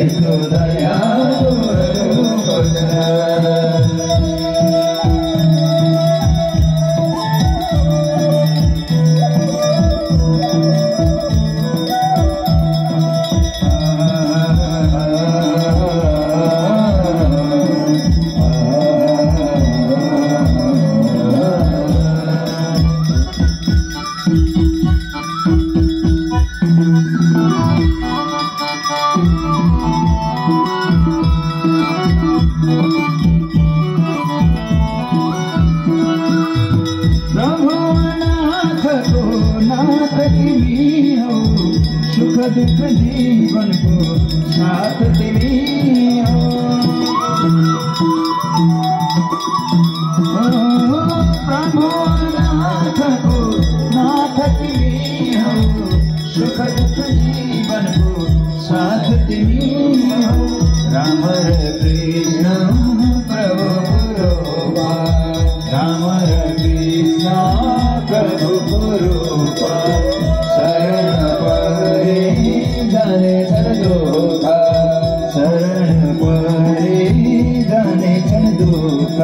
यस्तो दयालुहरूको दुख जीवनको साथ तिमी हो प्रभु नाथको नाथ तिमी हो सुख दुख जीवनको साथ तिमी हो राम र कृष्ण प्रभु रूपा राम र कृष्ण प्रभु रूपा शरण परे जाने छन् दुःख शरण परे जाने छन् दुःख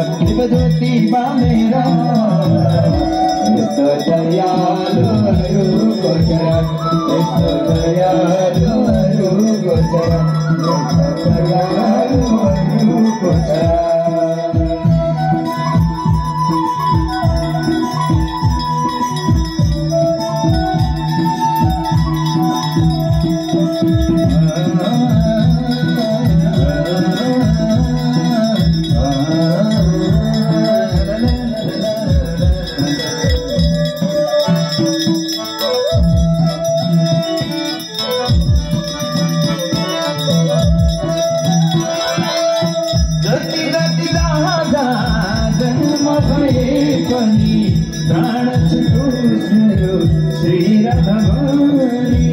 ज्योति मेरा यस्तो दयालुहरूको चरण यस्तो दयालुहरूको चरण यस्तो दयालुहरूको चरण प्राण छुट्यो श्री राधमणि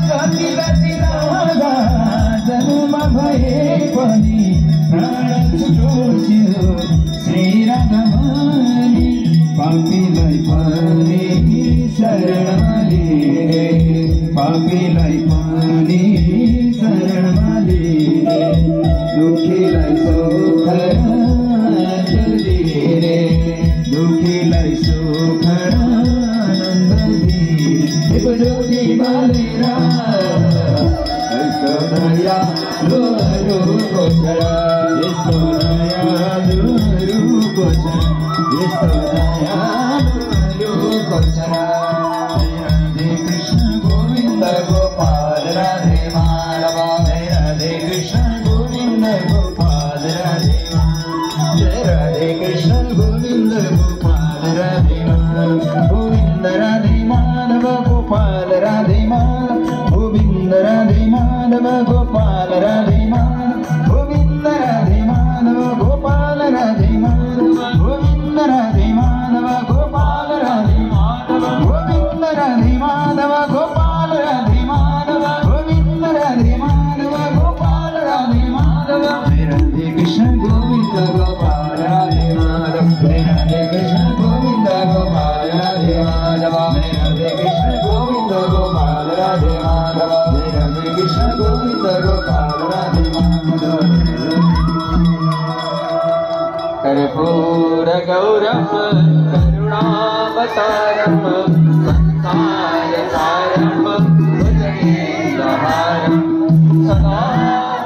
जति जति राधा जन्म भए पनि प्राण छुट्यो श्री राधमणि पापीलाई पनि शरणमा लिने पापीलाई पनि शरणमा लिने दुखीलाई सुख दिने दुखीलाई सुख आनन्द दिने ज्योति बालेर यस्तो दयालुहरूको चरण यस्तो दयालुहरूको चरण यस्तो दयालुहरूको चरण राधे कृष्ण गोविन्द गोपाल राधे माधव राधे कृष्ण गोविन्द गोपाल राधे जय राधे कृष्ण गोविन्द गोपाल राधे गोविन्द राधे माधव गोपाल राधे गोविन्द राधे माधव गोपाल राधे गोविन्द राधे माधव गोपाल राधे गोविन्द राधे माधव गोपाल राधे गोविन्द राधे माधव गोपाल राधे गोविन्द राधे माधव गोपाल राधे राधे कृष्ण गोविन्द गोपाल राधे माधव राधे कृष्ण गोविन्द गोपाल राधे माधव राधे कृष्ण गोविन्द गोपाल राधे माधव राधे कृष्ण गोविन्द गोपाल राधे माधव कर्पूर गौरम करुणावतारम संसार सारम भुजगेन्द्रहारम सदा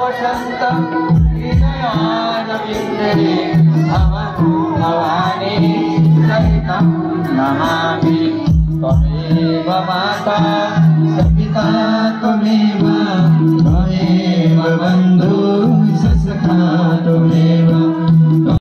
वसन्तं हृदयारविन्दे भवानी सहितं नमामि त्वमेव माता सपिता त्वमेव बन्धु सखा